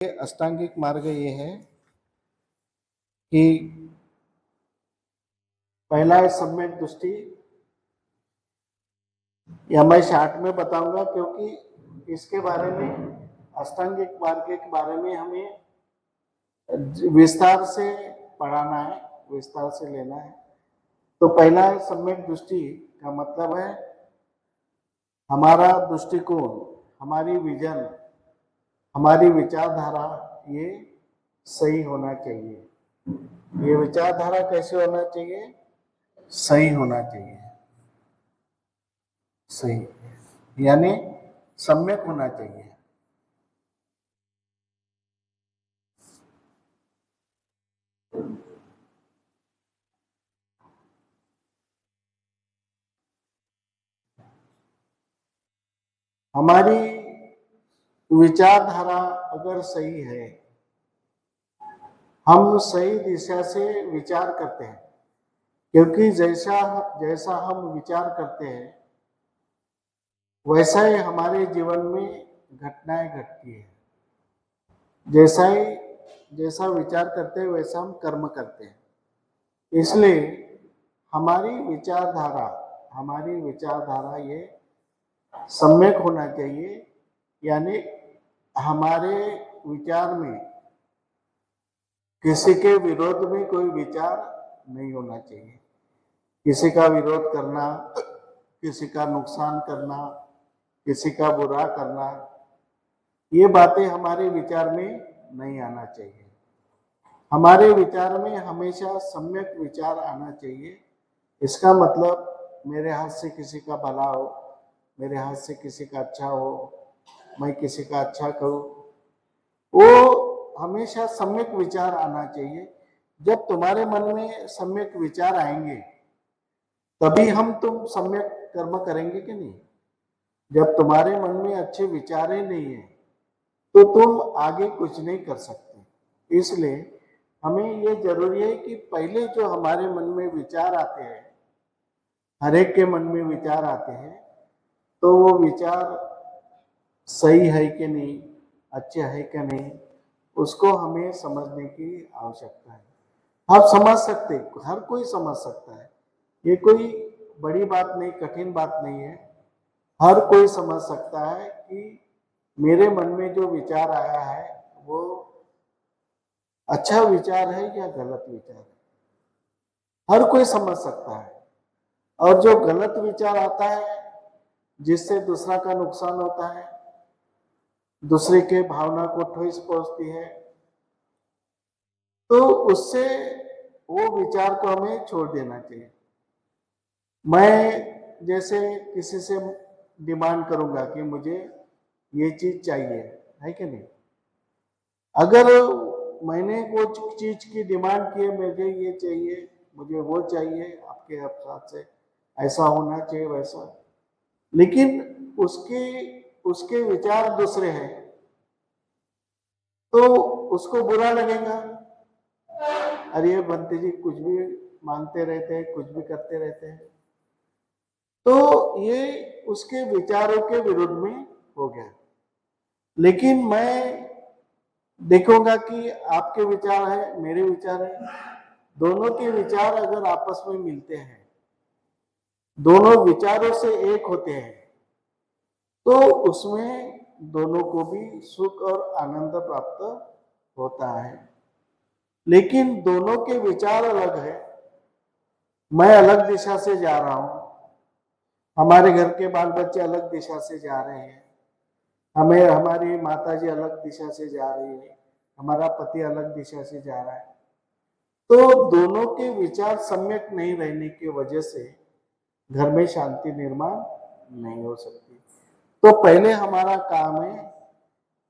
अष्टांगिक मार्ग ये है कि पहला है सम्यक दृष्टि। या मैं शॉर्ट में बताऊंगा क्योंकि इसके बारे में अष्टांगिक मार्ग के बारे में हमें विस्तार से पढ़ाना है, विस्तार से लेना है। तो पहला है सम्यक दृष्टि का मतलब है हमारा दृष्टिकोण, हमारी विजन, हमारी विचारधारा ये सही होना चाहिए। ये विचारधारा कैसे होना चाहिए? सही होना चाहिए। सही यानी सम्यक होना चाहिए। हमारी विचारधारा अगर सही है, हम सही दिशा से विचार करते हैं, क्योंकि जैसा जैसा हम विचार करते हैं वैसा ही हमारे जीवन में घटनाएं घटती है। जैसा विचार करते हैं वैसा हम कर्म करते हैं। इसलिए हमारी विचारधारा ये सम्यक होना चाहिए। यानी हमारे विचार में किसी के विरोध में कोई विचार नहीं होना चाहिए। किसी का विरोध करना, किसी का नुकसान करना, किसी का बुरा करना, ये बातें हमारे विचार में नहीं आना चाहिए। हमारे विचार में हमेशा सम्यक विचार आना चाहिए। इसका मतलब मेरे हाथ से किसी का भला हो, मेरे हाथ से किसी का अच्छा हो, मैं किसी का अच्छा करूं, वो हमेशा सम्यक विचार आना चाहिए। जब तुम्हारे मन में सम्यक विचार आएंगे तभी तुम सम्यक कर्म करेंगे कि नहीं। जब तुम्हारे मन में अच्छे विचार ही नहीं है तो तुम आगे कुछ नहीं कर सकते। इसलिए हमें ये जरूरी है कि पहले जो हमारे मन में विचार आते हैं, हर एक के मन में विचार आते हैं, तो वो विचार सही है कि नहीं, अच्छे है कि नहीं, उसको हमें समझने की आवश्यकता है। आप समझ सकते, हर कोई समझ सकता है। ये कोई बड़ी बात नहीं, कठिन बात नहीं है। हर कोई समझ सकता है कि मेरे मन में जो विचार आया है वो अच्छा विचार है या गलत विचार है। हर कोई समझ सकता है। और जो गलत विचार आता है जिससे दूसरा का नुकसान होता है, दूसरे के भावना को ठेस पहुंचती है, तो उससे वो विचार को हमें छोड़ देना चाहिए। मैं जैसे किसी से डिमांड करूंगा कि मुझे ये चीज चाहिए, है कि नहीं। अगर मैंने वो चीज की डिमांड की है, मुझे ये चाहिए, मुझे वो चाहिए, आपके हिसाब से ऐसा होना चाहिए, वैसा, लेकिन उसके विचार दूसरे हैं तो उसको बुरा लगेगा। अरे बंते जी कुछ भी मांगते रहते हैं, कुछ भी करते रहते हैं, तो ये उसके विचारों के विरुद्ध में हो गया। लेकिन मैं देखूंगा कि आपके विचार है, मेरे विचार है, दोनों के विचार अगर आपस में मिलते हैं, दोनों विचारों से एक होते हैं, तो उसमें दोनों को भी सुख और आनंद प्राप्त होता है। लेकिन दोनों के विचार अलग है। मैं अलग दिशा से जा रहा हूं, हमारे घर के बाल बच्चे अलग दिशा से जा रहे हैं, हमारी माताजी अलग दिशा से जा रही है, हमारा पति अलग दिशा से जा रहा है। तो दोनों के विचार सम्यक नहीं रहने की वजह से घर में शांति निर्माण नहीं हो सकती। तो पहले हमारा काम है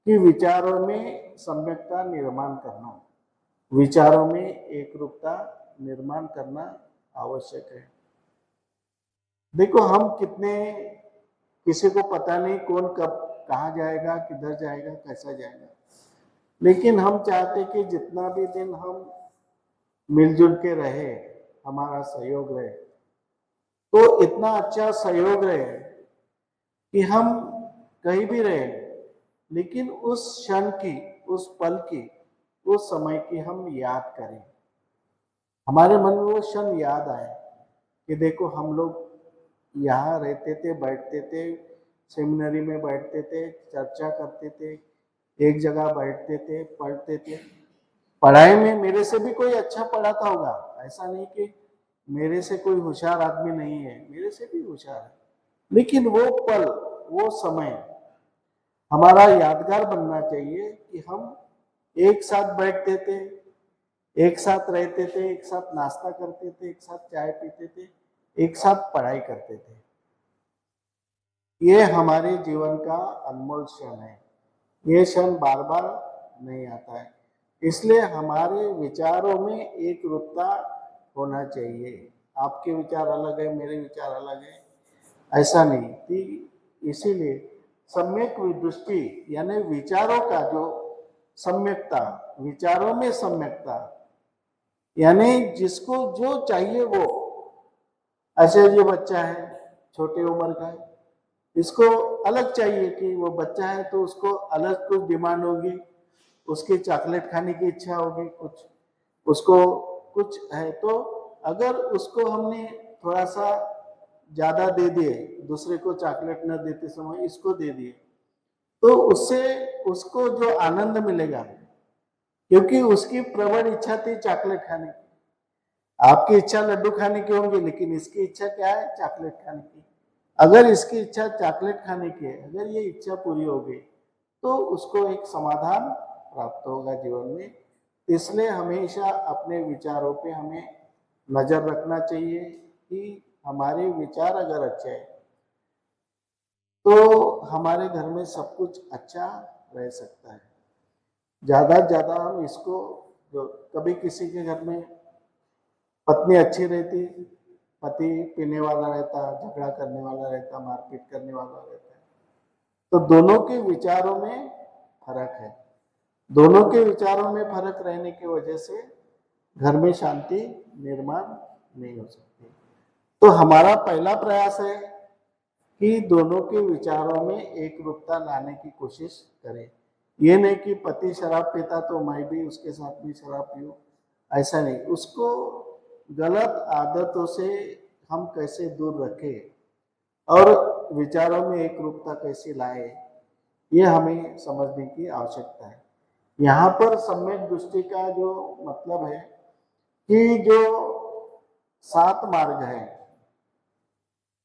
कि विचारों में सम्यकता निर्माण करना, विचारों में एक रूपता निर्माण करना आवश्यक है। देखो हम किसी को पता नहीं कौन कब कहाँ जाएगा, किधर जाएगा, कैसा जाएगा, लेकिन हम चाहते कि जितना भी दिन हम मिलजुल के रहे, हमारा सहयोग रहे, तो इतना अच्छा सहयोग रहे कि हम कहीं भी रहे, लेकिन उस क्षण की, उस पल की, उस समय की हम याद करें, हमारे मन में वो क्षण याद आए कि देखो हम लोग यहाँ रहते थे, बैठते थे, सेमिनरी में बैठते थे, चर्चा करते थे, एक जगह बैठते थे, पढ़ते थे। पढ़ाई में मेरे से भी कोई अच्छा पढ़ाता होगा, ऐसा नहीं कि मेरे से कोई होशियार आदमी नहीं है, मेरे से भी होशियार है, लेकिन वो पल, वो समय हमारा यादगार बनना चाहिए कि हम एक साथ बैठते थे, एक साथ रहते थे, एक साथ नाश्ता करते थे, एक साथ चाय पीते थे, एक साथ पढ़ाई करते थे। ये हमारे जीवन का अनमोल क्षण है, ये क्षण बार बार नहीं आता है, इसलिए हमारे विचारों में एक रूपता होना चाहिए। आपके विचार अलग है, मेरे विचार अलग है, ऐसा नहीं कि इसीलिए सम्यक दृष्टि यानी विचारों का जो सम्यकता, विचारों में सम्यकता यानी जिसको जो चाहिए वो, ऐसे ये बच्चा है, छोटे उम्र का है, इसको अलग चाहिए कि वो बच्चा है तो उसको अलग कुछ डिमांड होगी, उसकी चॉकलेट खाने की इच्छा होगी, कुछ उसको कुछ है, तो अगर उसको हमने थोड़ा सा ज्यादा दे दिए, दूसरे को चॉकलेट न देते समय इसको दे दिए, तो उससे उसको जो आनंद मिलेगा, क्योंकि उसकी प्रबल इच्छा थी चॉकलेट खाने की, आपकी इच्छा लड्डू खाने की होंगी, लेकिन इसकी इच्छा क्या है, चॉकलेट खाने की। अगर इसकी इच्छा चॉकलेट खाने की है, अगर ये इच्छा पूरी हो गई तो उसको एक समाधान प्राप्त होगा जीवन में। इसलिए हमेशा अपने विचारों पे हमें नजर रखना चाहिए कि हमारे विचार अगर अच्छे हैं तो हमारे घर में सब कुछ अच्छा रह सकता है। ज्यादा ज्यादा हम इसको, जो कभी किसी के घर में पत्नी अच्छी रहती, पति पीने वाला रहता, झगड़ा करने वाला रहता, मारपीट करने वाला रहता है, तो दोनों के विचारों में फर्क है, दोनों के विचारों में फर्क रहने की वजह से घर में शांति निर्माण नहीं हो सकती। तो हमारा पहला प्रयास है कि दोनों के विचारों में एक रूपता लाने की कोशिश करें। ये नहीं कि पति शराब पीता तो मैं भी उसके साथ भी शराब पीऊं, ऐसा नहीं। उसको गलत आदतों से हम कैसे दूर रखें और विचारों में एक रूपता कैसे लाए, ये हमें समझने की आवश्यकता है। यहाँ पर सम्यक दृष्टि का जो मतलब है कि जो 7 मार्ग है,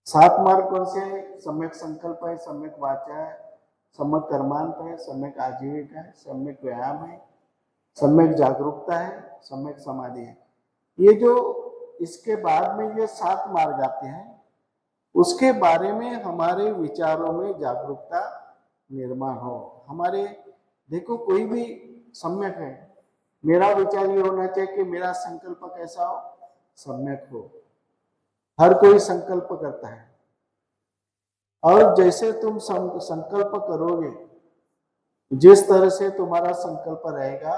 7 मार्ग कौन से है? सम्यक संकल्प है, सम्यक वाचा है, सम्यक कर्मांत है, सम्यक आजीविका है, सम्यक व्यायाम है, सम्यक जागरूकता है, सम्यक समाधि है। ये जो इसके बाद में ये 7 मार्ग आते हैं, उसके बारे में हमारे विचारों में जागरूकता निर्माण हो। हमारे देखो कोई भी सम्यक है, मेरा विचार ये होना चाहिए कि मेरा संकल्प कैसा हो, सम्यक हो। हर कोई संकल्प करता है, और जैसे तुम संकल्प करोगे, जिस तरह से तुम्हारा संकल्प रहेगा,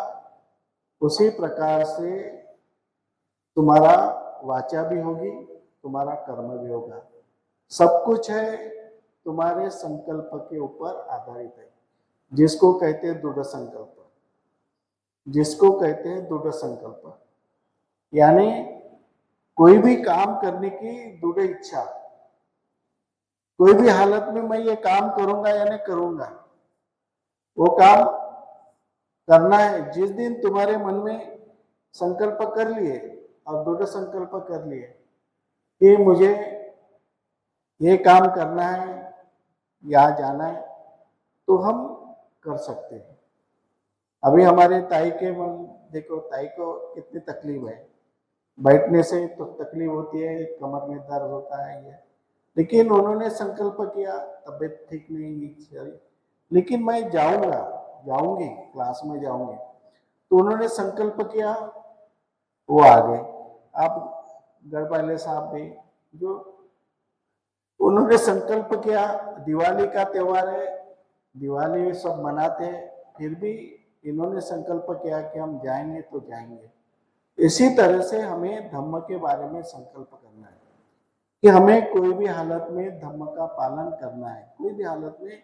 उसी प्रकार से तुम्हारा वाचा भी होगी, तुम्हारा कर्म भी होगा। सब कुछ है तुम्हारे संकल्प के ऊपर आधारित है, जिसको कहते हैं दृढ़ संकल्प, जिसको कहते हैं दृढ़ संकल्प, यानी कोई भी काम करने की दृढ़ इच्छा, कोई भी हालत में मैं ये काम करूंगा या नहीं करूंगा, वो काम करना है। जिस दिन तुम्हारे मन में संकल्प कर लिए और दृढ़ संकल्प कर लिए कि मुझे ये काम करना है, यहाँ जाना है, तो हम कर सकते हैं। अभी हमारे ताई के मन, देखो ताई को कितनी तकलीफ है, बैठने से तो तकलीफ होती है, कमर में दर्द होता है ये, लेकिन उन्होंने संकल्प किया, तबीयत ठीक नहीं हुई, लेकिन मैं जाऊंगा, जाऊंगी, क्लास में जाऊंगी, तो उन्होंने संकल्प किया, वो आ गए। आप गढ़पाले साहब भी, जो उन्होंने संकल्प किया, दिवाली का त्योहार है, दिवाली सब मनाते हैं, फिर भी इन्होंने संकल्प किया कि हम जाएंगे तो जाएंगे। इसी तरह से हमें धम्म के बारे में संकल्प करना है कि हमें कोई भी हालत में धम्म का पालन करना है, कोई भी हालत में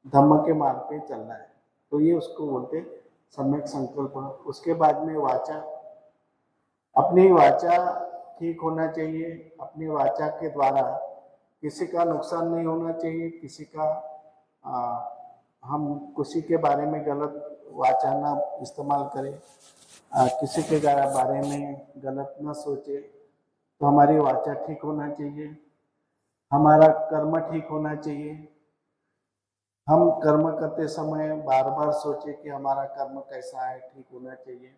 धम्म के मार्ग पे चलना है, तो ये उसको बोलते सम्यक संकल्प। उसके बाद में वाचा, अपनी वाचा ठीक होना चाहिए। अपनी वाचा के द्वारा किसी का नुकसान नहीं होना चाहिए, किसी का हम किसी के बारे में गलत वाचा ना इस्तेमाल करें, किसी के बारे में गलत ना सोचे। तो हमारी वाचा ठीक होना चाहिए, हमारा कर्म ठीक होना चाहिए। हम कर्म करते समय बार बार सोचे कि हमारा कर्म कैसा है, ठीक होना चाहिए।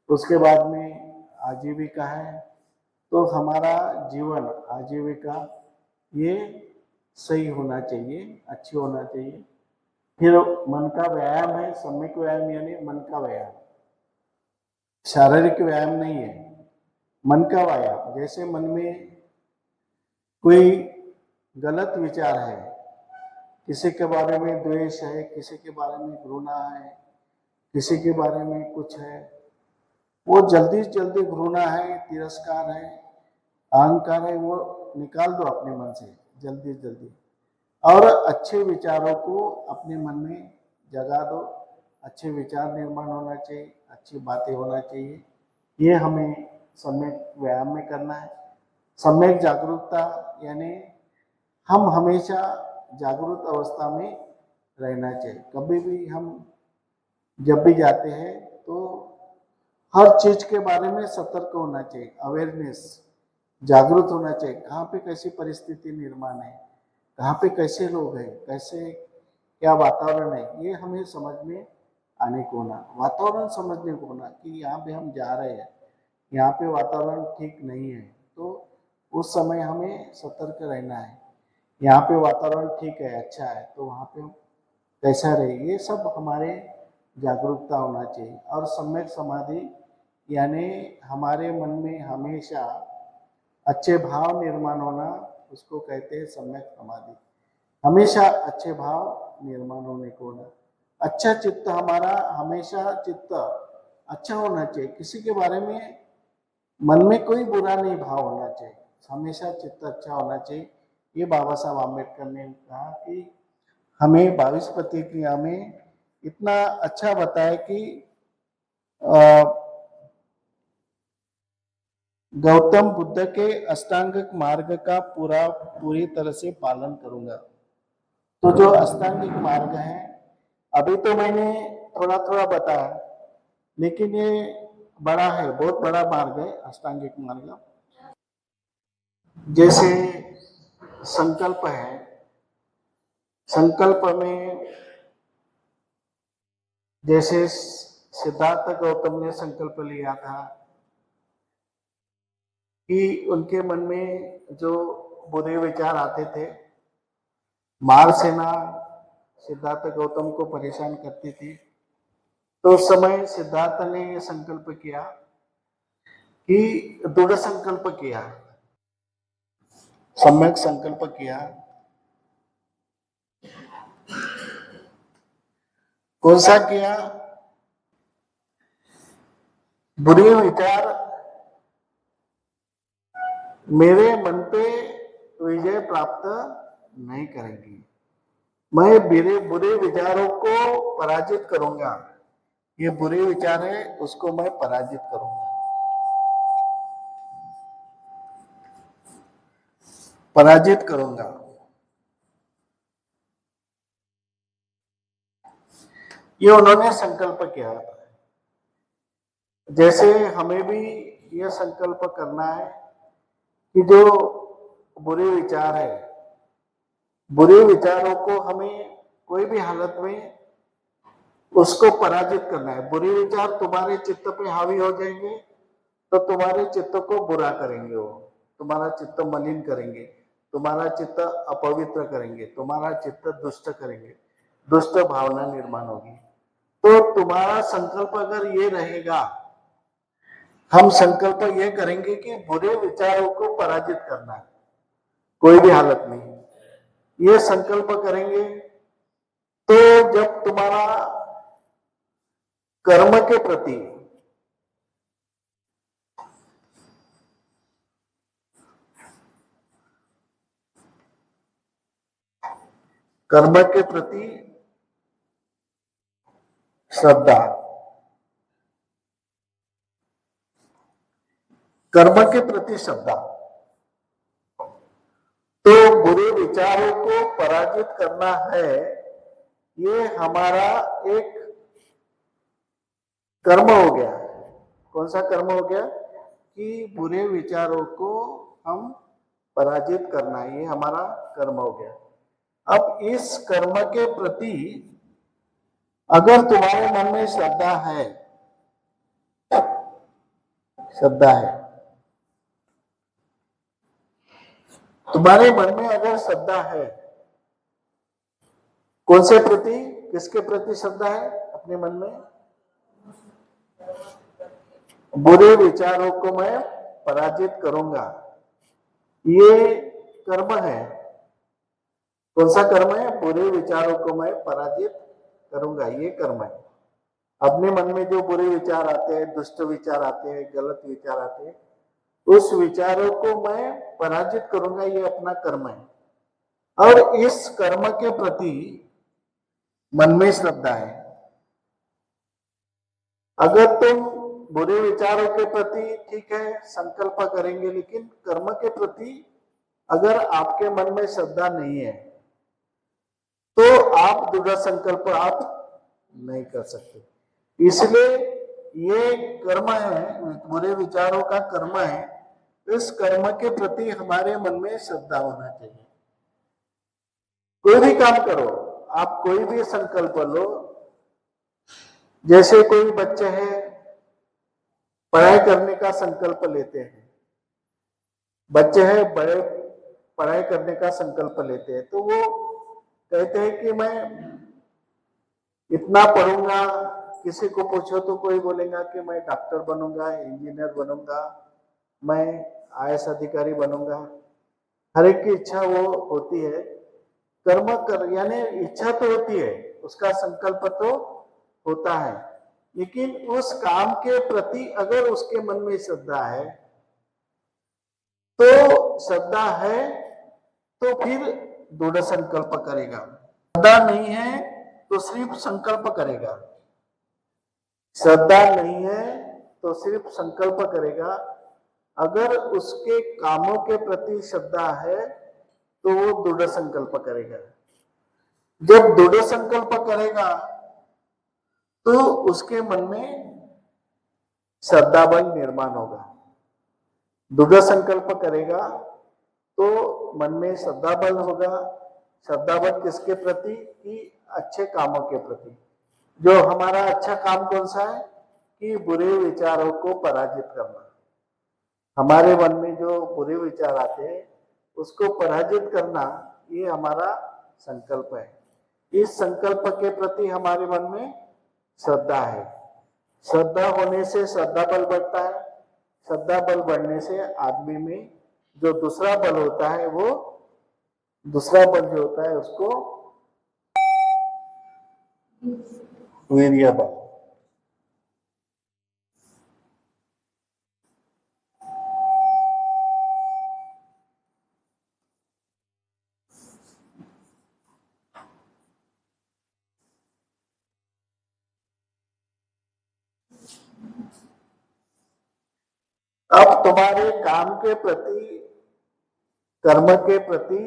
उसके बाद में आजीविका है, तो हमारा जीवन आजीविका ये सही होना चाहिए, अच्छी होना चाहिए। फिर मन का व्यायाम है, सम्यक व्यायाम यानी मन का व्यायाम, शारीरिक व्यायाम नहीं है, मन का व्यायाम। जैसे मन में कोई गलत विचार है, किसी के बारे में द्वेष है, किसी के बारे में घृणा है, किसी के बारे में कुछ है, वो जल्दी जल्दी घृणा है, तिरस्कार है, अहंकार है, वो निकाल दो अपने मन से जल्दी जल्दी। और अच्छे विचारों को अपने मन में जगा दो, अच्छे विचार निर्माण होना चाहिए, अच्छी बातें होना चाहिए। ये हमें सम्यक व्यायाम में करना है। सम्यक जागरूकता यानी हम हमेशा जागरूक अवस्था में रहना चाहिए। कभी भी हम जब भी जाते हैं तो हर चीज के बारे में सतर्क होना चाहिए, अवेयरनेस, जागरूक होना चाहिए। कहाँ पे कैसी परिस्थिति निर्माण है, कहाँ पे कैसे लोग हैं, कैसे क्या वातावरण है, ये हमें समझ में आने को होना, वातावरण समझने को होना कि यहाँ पे हम जा रहे हैं, यहाँ पे वातावरण ठीक नहीं है, तो उस समय हमें सतर्क रहना है। यहाँ पे वातावरण ठीक है, अच्छा है, तो वहाँ पे कैसा रहे, ये सब हमारे जागरूकता होना चाहिए। और सम्यक समाधि यानी हमारे मन में हमेशा अच्छे भाव निर्माण होना, उसको कहते हैं सम्यक समाधि। हमेशा अच्छे भाव निर्माण होने को होना, अच्छा चित्त, हमारा हमेशा चित्त अच्छा होना चाहिए, किसी के बारे में मन में कोई बुरा नहीं भाव होना चाहिए, हमेशा चित्त अच्छा होना चाहिए। ये बाबा साहब आम्बेडकर ने कहा कि हमें 22 प्रतिक्रिया में इतना अच्छा बताया कि गौतम बुद्ध के अष्टांगिक मार्ग का पूरी तरह से पालन करूंगा। तो जो अष्टांगिक मार्ग है, अभी तो मैंने थोड़ा थोड़ा बताया, लेकिन ये बड़ा है, बहुत बड़ा मार्ग है अष्टांगिक मार्ग। जैसे संकल्प है, संकल्प में जैसे सिद्धार्थ गौतम ने संकल्प लिया था कि उनके मन में जो बुरे विचार आते थे, मार सेना सिद्धार्थ गौतम को परेशान करती थी, तो उस समय सिद्धार्थ ने यह संकल्प किया कि दृढ़ संकल्प किया, सम्यक संकल्प किया। कौन सा किया? बुरे विचार मेरे मन पे विजय प्राप्त नहीं करेंगी, मैं बुरे विचारों को पराजित करूंगा। ये बुरे विचार है, उसको मैं पराजित करूंगा, पराजित करूंगा। ये उन्होंने संकल्प किया था। जैसे हमें भी यह संकल्प करना है कि जो बुरे विचार है, बुरे विचारों को हमें कोई भी हालत में उसको पराजित करना है। बुरे विचार तुम्हारे चित्त पे हावी हो जाएंगे तो तुम्हारे चित्त को बुरा करेंगे, वो तुम्हारा चित्त मलिन करेंगे, तुम्हारा चित्त अपवित्र करेंगे, तुम्हारा चित्त दुष्ट करेंगे, दुष्ट भावना निर्माण होगी। तो तुम्हारा संकल्प अगर ये रहेगा, हम संकल्प ये करेंगे कि बुरे विचारों को पराजित करना है कोई भी हालत में, ये संकल्प करेंगे, तो जब तुम्हारा कर्म के प्रति श्रद्धा, कर्म के प्रति श्रद्धा। तो बुरे विचारों को पराजित करना है, ये हमारा एक कर्म हो गया। कौन सा कर्म हो गया? कि बुरे विचारों को हम पराजित करना, ये हमारा कर्म हो गया। अब इस कर्म के प्रति अगर तुम्हारे मन में श्रद्धा है, तुम्हारे मन में अगर श्रद्धा है, कौन से प्रति, किसके प्रति श्रद्धा है अपने मन में? बुरे विचारों को मैं पराजित करूंगा, ये कर्म है। कौन सा कर्म है? बुरे विचारों को मैं पराजित करूंगा, ये कर्म है। अपने मन में जो बुरे विचार आते हैं, दुष्ट विचार आते हैं, गलत विचार आते हैं, उस विचारों को मैं पराजित करूंगा, ये अपना कर्म है। और इस कर्म के प्रति मन में श्रद्धा है। अगर तुम बुरे विचारों के प्रति ठीक है संकल्प करेंगे, लेकिन कर्म के प्रति अगर आपके मन में श्रद्धा नहीं है तो आप दृढ़ संकल्प आप नहीं कर सकते। इसलिए ये कर्म है, बुरे विचारों का कर्म है। इस कर्म के प्रति हमारे मन में श्रद्धा होना चाहिए। कोई भी काम करो, आप कोई भी संकल्प लो। जैसे कोई बच्चे हैं पढ़ाई करने का संकल्प लेते हैं, बच्चे हैं बड़े पढ़ाई करने का संकल्प लेते हैं, तो वो कहते हैं कि मैं इतना पढ़ूंगा। किसी को पूछो तो कोई बोलेगा कि मैं डॉक्टर बनूंगा, इंजीनियर बनूंगा, मैं आईएएस अधिकारी बनूंगा। हर एक की इच्छा वो होती है। कर्म कर यानी इच्छा तो होती है, उसका संकल्प तो होता है, लेकिन उस काम के प्रति अगर उसके मन में श्रद्धा है तो फिर दृढ़ संकल्प करेगा। श्रद्धा नहीं है तो सिर्फ संकल्प करेगा। श्रद्धा नहीं है तो सिर्फ संकल्प करेगा। अगर उसके कामों के प्रति श्रद्धा है तो वो दृढ़ संकल्प करेगा। जब दृढ़ संकल्प करेगा तो उसके मन में श्रद्धा बल निर्माण होगा। दृढ़ संकल्प करेगा तो मन में श्रद्धा बल होगा। श्रद्धा बल किसके प्रति? कि अच्छे कामों के प्रति। जो हमारा अच्छा काम कौन सा है? कि बुरे विचारों को पराजित करना। हमारे मन में जो बुरे विचार आते हैं उसको पराजित करना, ये हमारा संकल्प है। इस संकल्प के प्रति हमारे मन में श्रद्धा है। श्रद्धा होने से श्रद्धा बल बढ़ता है। श्रद्धा बल बढ़ने से आदमी में जो दूसरा बल होता है, वो दूसरा बल जो होता है उसको वीर्य बल। अब तुम्हारे काम के प्रति, कर्म के प्रति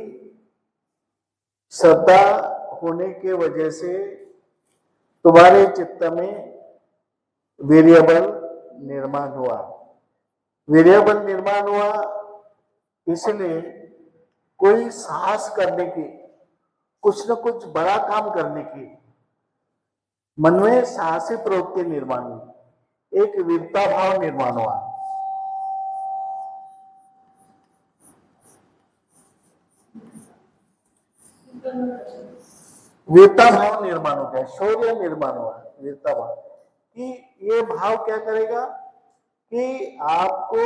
श्रद्धा होने के वजह से तुम्हारे चित्त में वीर्यबल निर्माण हुआ। वीर्यबल निर्माण हुआ इसलिए कोई साहस करने की, कुछ न कुछ बड़ा काम करने की मन में साहसी प्रवृत्ति निर्माण हुई, एक वीरता भाव निर्माण हुआ। वीरता भाव निर्माण हो गया, शौर्य निर्माण हुआ। वीरता भाव कि ये भाव क्या करेगा कि आपको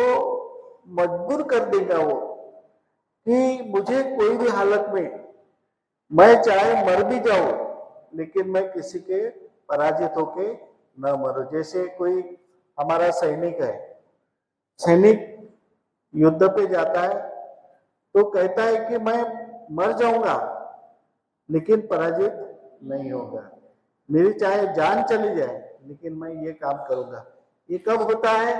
मजबूर कर देगा वो, कि मुझे कोई भी हालत में, मैं चाहे मर भी जाऊं लेकिन मैं किसी के पराजित होके न मरूं। जैसे कोई हमारा सैनिक है, सैनिक युद्ध पे जाता है तो कहता है कि मैं मर जाऊंगा लेकिन पराजित नहीं होगा, मेरी चाहे जान चली जाए लेकिन मैं ये काम करूंगा। ये कब होता है?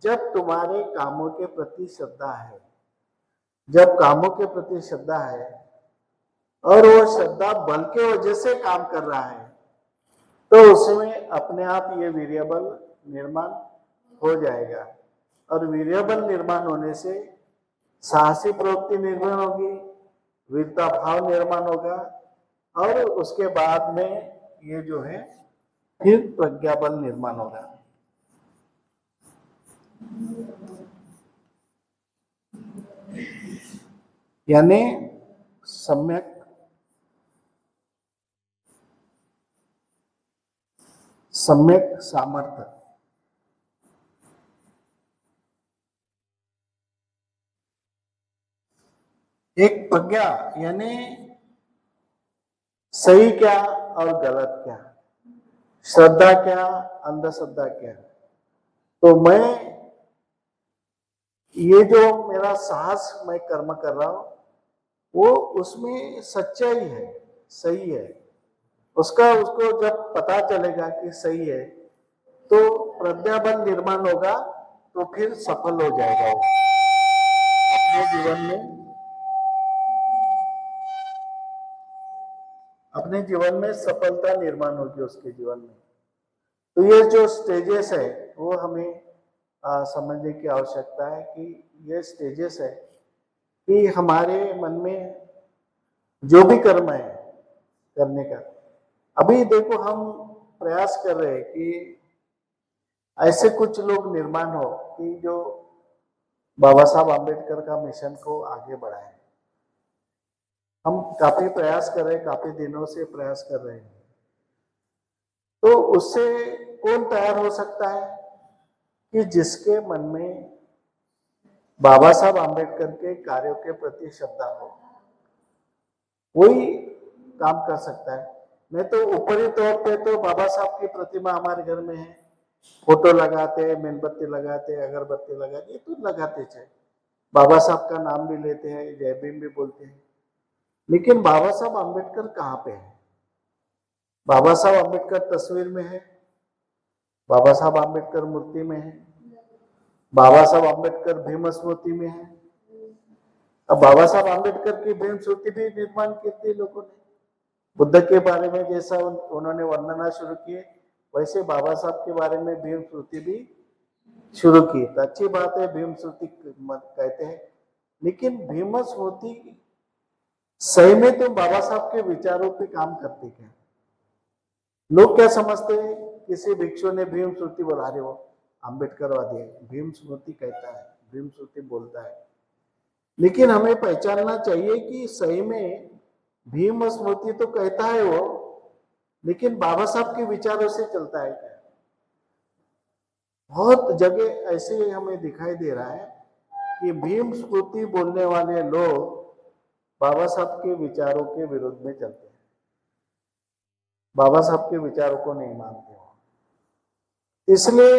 जब तुम्हारे कामों के प्रति श्रद्धा है, जब कामों के प्रति श्रद्धा है और वो श्रद्धा बल के वजह से काम कर रहा है, तो उसमें अपने आप ये वीर्यबल निर्माण हो जाएगा। और वीर्यबल निर्माण होने से साहसी प्रवृत्ति निर्माण होगी, वीरता भाव निर्माण होगा, और उसके बाद में ये जो है फिर प्रज्ञा बल निर्माण होगा। यानी सम्यक सामर्थ्य। एक प्रज्ञा यानी सही क्या और गलत क्या, श्रद्धा क्या अंधश्रद्धा क्या। तो मैं ये जो मेरा साहस मैं कर्म कर रहा हूं वो उसमें सच्चाई है, सही है, उसको जब पता चलेगा कि सही है तो प्रज्ञाबल निर्माण होगा, तो फिर सफल हो जाएगा वो अपने जीवन में सफलता निर्माण होगी उसके जीवन में। तो ये जो स्टेजेस है वो हमें समझने की आवश्यकता है कि ये स्टेजेस है कि हमारे मन में जो भी कर्म है करने का। अभी देखो हम प्रयास कर रहे हैं कि ऐसे कुछ लोग निर्माण हो कि जो बाबा साहब आम्बेडकर का मिशन को आगे बढ़ाए। हम काफी प्रयास कर रहे हैं, काफी दिनों से प्रयास कर रहे हैं। तो उससे कौन तैयार हो सकता है कि जिसके मन में बाबा साहब आम्बेडकर के कार्यों के प्रति श्रद्धा हो, वही काम कर सकता है। नहीं तो ऊपरी तौर पे तो बाबा साहब की प्रतिमा हमारे घर में है, फोटो लगाते, मेणबत्ती लगाते, अगरबत्ती लगाते, ये तो लगाते चाहे, बाबा साहब का नाम भी लेते हैं, जय भीम भी बोलते हैं, लेकिन बाबा साहब आम्बेडकर कहाँ पे है? बाबा साहब आम्बेडकर तस्वीर में है, बाबा साहब आम्बेडकर मूर्ति में है, बाबा साहब आम्बेडकर भीम स्मृति में है। अब बाबा साहब आम्बेडकर की भीम स्मृति भी निर्माण की थी लोगों ने, बुद्ध के बारे में जैसा उन्होंने वर्णना शुरू किए वैसे बाबा साहब के बारे में भीम स्मृति भी शुरू की। तो अच्छी बात है, भीम स्मृति कहते हैं, लेकिन भीम स्मृति सही में तो बाबा साहब के विचारों पे काम करती क्या? लोग क्या समझते हैं, किसी भिक्षु ने भीम स्मृति बोला, रहे वो आम्बेडकरवादी है, भीम स्मृति कहता है, भीम स्मृति बोलता है। लेकिन हमें पहचानना चाहिए कि सही में भीम स्मृति तो कहता है वो, लेकिन बाबा साहब के विचारों से चलता है क्या? बहुत जगह ऐसे हमें दिखाई दे रहा है कि भीम स्मृति बोलने वाले लोग बाबा साहब के विचारों के विरुद्ध में चलते हैं, बाबा साहब के विचारों को नहीं मानते हो। इसलिए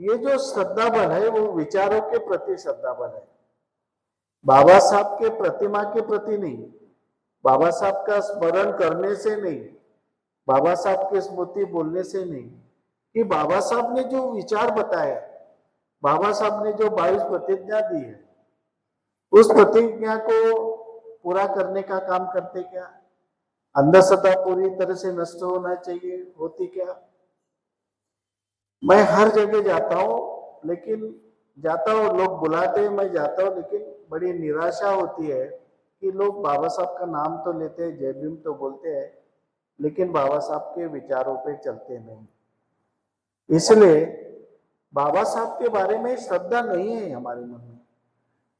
ये जो श्रद्धा बल है वो विचारों के प्रति श्रद्धा बल है, बाबा साहब के प्रतिमा के प्रति नहीं, बाबा साहब का स्मरण करने से नहीं, बाबा साहब की स्मृति बोलने से नहीं, कि बाबा साहब ने जो विचार बताया, बाबा साहब ने जो 22 प्रतिज्ञा दी है, उस प्रतिज्ञा को पूरा करने का काम करते क्या? अंधश्रद्धा पूरी तरह से नष्ट होना चाहिए, होती क्या? मैं हर जगह जाता हूँ, लेकिन जाता हूँ, लोग बुलाते हैं, मैं जाता हूँ, लेकिन बड़ी निराशा होती है कि लोग बाबा साहब का नाम तो लेते हैं, जय भीम तो बोलते हैं, लेकिन बाबा साहब के विचारों पे चलते नहीं। इसलिए बाबा साहब के बारे में श्रद्धा नहीं है हमारे मन में।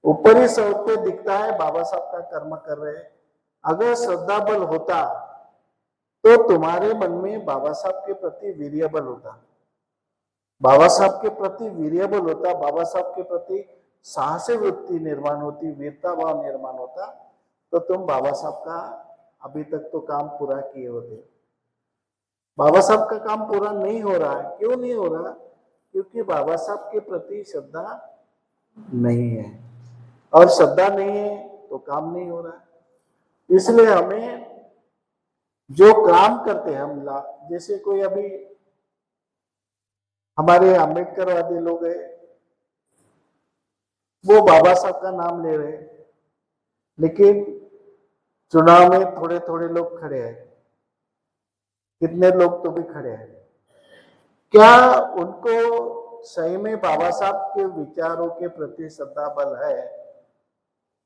ऊपरी सौर पे दिखता है बाबा साहब का कर्म कर रहे हैं, अगर श्रद्धा बल होता तो तुम्हारे मन में बाबा साहब के प्रति वीर्य बल होता, बाबा साहब के प्रति वीर्य बल होता, बाबा साहब के प्रति साहस वृत्ति निर्माण होती, वीरता भाव निर्माण होता, तो तुम बाबा साहब का अभी तक तो काम पूरा किए होते। बाबा साहब का काम पूरा नहीं हो रहा है। क्यों नहीं हो रहा? क्योंकि बाबा साहब के प्रति श्रद्धा नहीं है, और श्रद्धा नहीं है तो काम नहीं हो रहा। इसलिए हमें जो काम करते हैं हम, जैसे कोई अभी हमारे आम्बेडकरवादी लोग हैं, वो बाबा साहब का नाम ले रहे हैं, लेकिन चुनाव में थोड़े थोड़े लोग खड़े हैं, कितने लोग तो भी खड़े हैं। क्या उनको सही में बाबा साहब के विचारों के प्रति श्रद्धा बल है?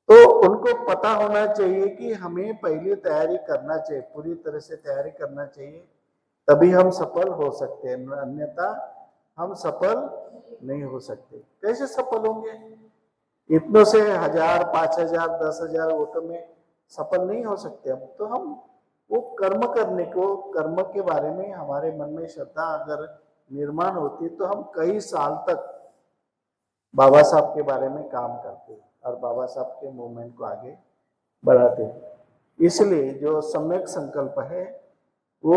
तो उनको पता होना चाहिए कि हमें पहले तैयारी करना चाहिए, पूरी तरह से तैयारी करना चाहिए, तभी हम सफल हो सकते हैं, अन्यथा हम सफल नहीं हो सकते। कैसे सफल होंगे? इतनों से 1000, 5000, 10,000 वोटों में सफल नहीं हो सकते हम। तो हम वो कर्म करने को, कर्म के बारे में हमारे मन में श्रद्धा अगर निर्माण होती तो हम कई साल तक बाबा साहब के बारे में काम करते और बाबा साहब के मूवमेंट को आगे बढ़ाते। इसलिए जो सम्यक संकल्प है वो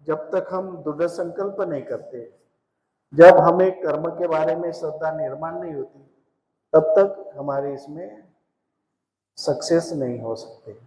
जब तक हम दृढ़ संकल्प नहीं करते, जब हमें कर्म के बारे में श्रद्धा निर्माण नहीं होती, तब तक हमारे इसमें सक्सेस नहीं हो सकते।